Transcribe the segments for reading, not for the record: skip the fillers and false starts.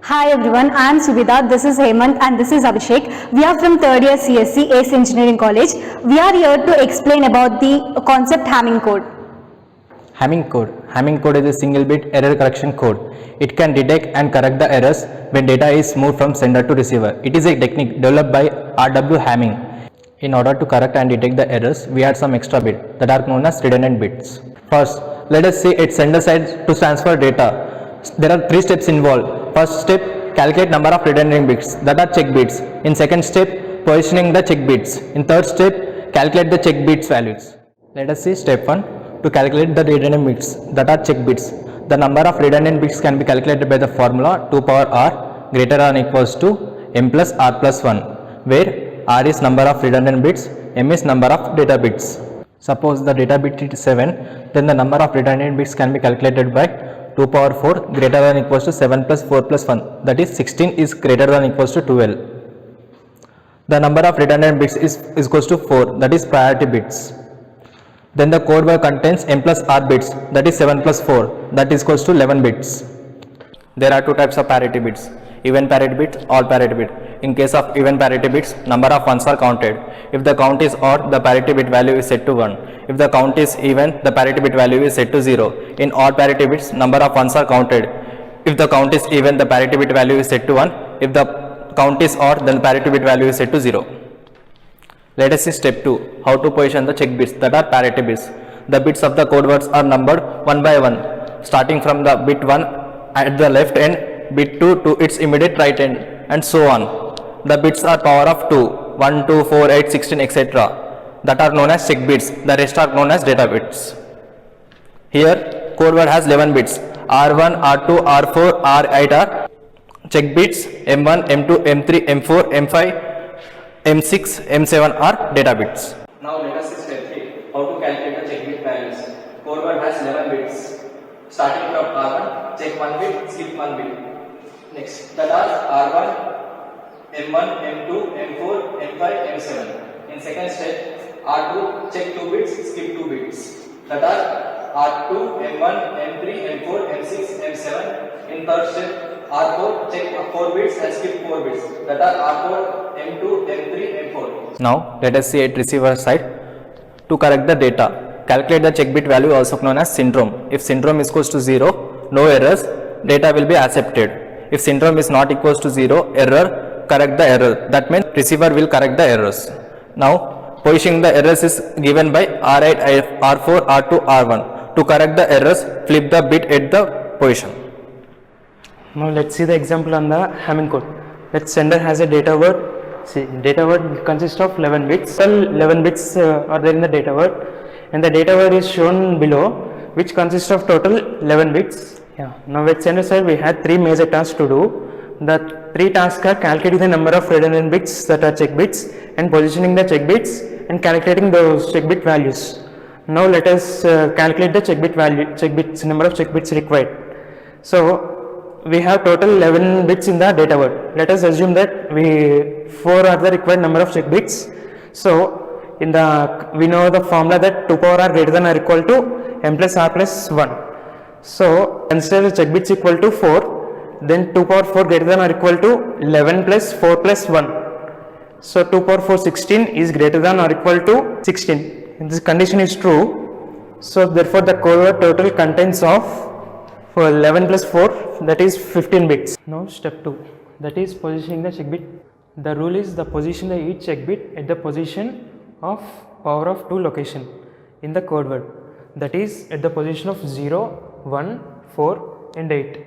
Hi everyone, I am Subhida, this is Hemant and this is Abhishek. We are from 3rd year CSC ACE Engineering College. We are here to explain about the concept Hamming code. Hamming code. Hamming code is a single bit error correction code. It can detect and correct the errors when data is moved from sender to receiver. It is a technique developed by R.W. Hamming. In order to correct and detect the errors, we add some extra bits that are known as redundant bits. First, let us say at sender side to transfer data. There are 3 steps involved. First step, calculate number of redundant bits that are check bits. In second step, positioning the check bits. In third step, calculate the check bits values. Let us see step 1. To calculate the redundant bits that are check bits. The number of redundant bits can be calculated by the formula 2 power r greater than or equals to m plus r plus 1, where r is number of redundant bits, m is number of data bits. Suppose the data bit is 7, then the number of redundant bits can be calculated by 2 power 4 greater than or equals to 7 plus 4 plus 1, that is 16 is greater than or equals to 12. The number of redundant bits is equals to 4, that is priority bits. Then the code word contains m plus r bits, that is 7 plus 4, that is equals to 11 bits. There are 2 types of parity bits, even parity bit, odd parity bit. In case of even parity bits, number of ones are counted. If the count is odd, the parity bit value is set to 1. If the count is even, the parity bit value is set to 0. In odd parity bits, number of ones are counted. If the count is even, the parity bit value is set to 1. If the count is odd, then the parity bit value is set to 0. Let us see step 2, how to position the check bits that are parity bits. The bits of the code words are numbered 1 by 1, starting from the bit 1 at the left end, bit 2 to its immediate right end, and so on. The bits are power of 2, 1, 2, 4, 8, 16, etc. that are known as check bits. The rest are known as data bits. Here, code word has 11 bits. R1, R2, R4, R8 are check bits. M1, M2, M3, M4, M5, M6, M7 are data bits. Now let us see step 3, how to calculate the check bit values. Code word has 11 bits. Starting from R1, check 1 bit, skip 1 bit. Next, that are R1, M1, M2, M4, M5, M7. In second step, R2, check 2 bits, skip 2 bits. That are R2, M1, M3, M4, M6, M7. In third step, R4, check 4 bits and skip 4 bits. That are R4, M2, M3, M4. Now, let us see at receiver side. To correct the data, calculate the check bit value, also known as syndrome. If syndrome is equals to 0, no errors, data will be accepted. If syndrome is not equals to 0, error, correct the error. That means receiver will correct the errors. Now, positioning the errors is given by R8, R4, R2, R1. To correct the errors, flip the bit at the position. Now let's see the example on the Hamming code. That sender has a data word. See, data word consists of 11 bits. 11 bits are there in the data word, and the data word is shown below, which consists of total 11 bits. Yeah. Now with sender side, we had 3 major tasks to do. The 3 tasks are calculating the number of redundant bits that are check bits, and positioning the check bits, and calculating those check bit values. Now let us calculate the check bit value, number of check bits required. So we have total 11 bits in the data word. Let us assume that 4 are the required number of check bits. So we know the formula that 2 power r greater than or equal to m plus r plus 1. So consider the check bits equal to 4, then 2 power 4 greater than or equal to 11 plus 4 plus 1. So 2 power 4 16 is greater than or equal to 16. If this condition is true, so therefore the code word total contains of for 11 plus 4, that is 15 bits. Now step 2, that is positioning the check bit. The rule is the position the each check bit at the position of power of 2 location in the code word, that is at the position of 0, 1, 4 and 8.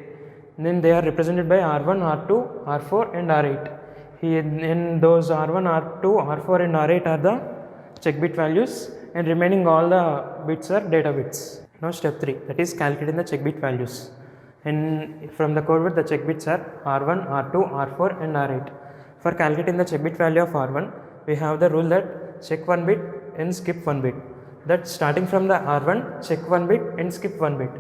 Then they are represented by R1, R2, R4 and R8. Here in those R1, R2, R4 and R8 are the check bit values, and remaining all the bits are data bits. Now step 3, that is calculating the check bit values. And from the code word, the check bits are R1, R2, R4 and R8. For calculating the check bit value of R1, we have the rule that check 1 bit and skip 1 bit. That starting from the R1, check 1 bit and skip 1 bit.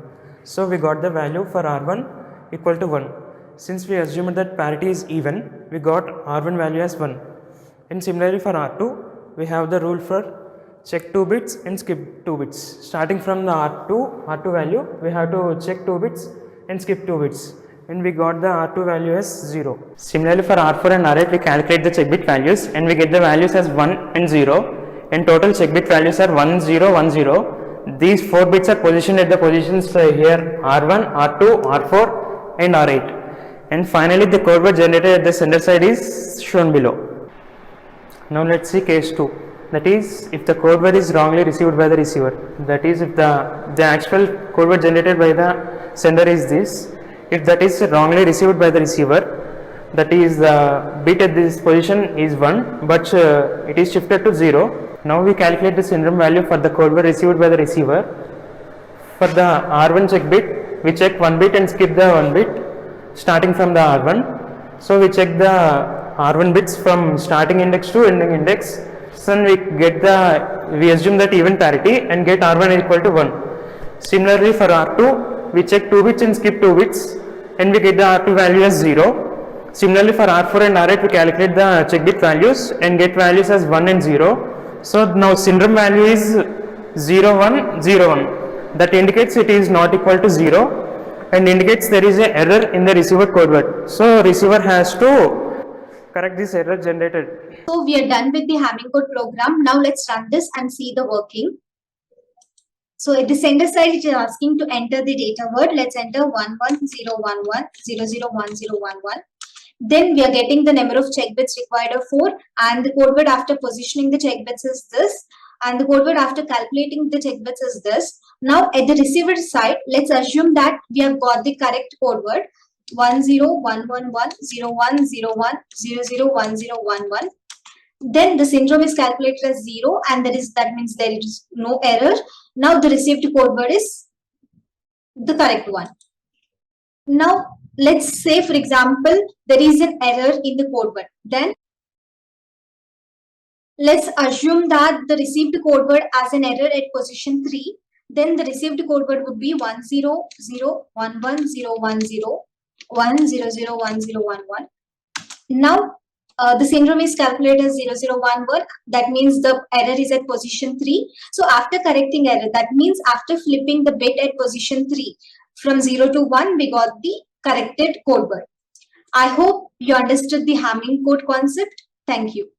So we got the value for R1 equal to 1. Since we assumed that parity is even, we got R1 value as 1. And similarly for R2, we have the rule for check 2 bits and skip 2 bits. Starting from the R2 value, we have to check 2 bits and skip 2 bits. and we got the R2 value as 0. Similarly, for R4 and R8, we calculate the check bit values and we get the values as 1 and 0, and total check bit values are 1, 0, 1, 0. These 4 bits are positioned at the positions here R1, R2, R4 and R8. And finally, the code word generated at the sender side is shown below. Now let's see case 2. That is, if the code word is wrongly received by the receiver. That is, if the actual code word generated by the sender is this. If that is wrongly received by the receiver, that is the bit at this position is 1, but it is shifted to 0. Now we calculate the syndrome value for the code word received by the receiver. For the R1 check bit, we check 1 bit and skip the 1 bit starting from the R1. So we check the R1 bits from starting index to ending index. So we assume that even parity and get R1 equal to 1. Similarly, for R2, we check 2 bits and skip 2 bits and we get the R2 value as 0. Similarly, for R4 and R8, we calculate the check bit values and get values as 1 and 0. So now syndrome value is 0, 1, 0, 1. That indicates it is not equal to 0 and indicates there is an error in the receiver code word. So receiver has to correct this error generated. So we are done with the Hamming code program. Now let's run this and see the working. So at the sender side, it is asking to enter the data word. Let's enter 11011 001011. Then we are getting the number of check bits required of 4, and the code word after positioning the check bits is this, and the code word after calculating the check bits is this. Now at the receiver side, let's assume that we have got the correct code word 10111 0101 001011. Then the syndrome is calculated as 0, and that means there is no error. Now the received code word is the correct one. Now let's say, for example, there is an error in the code word. Then let's assume that the received code word as an error at position 3. Then the received code word would be 100111010 1001011. Now the syndrome is calculated as 0011. That means the error is at position 3. So after correcting error, that means after flipping the bit at position 3 from 0 to 1, we got the corrected code word. I hope you understood the Hamming code concept. Thank you.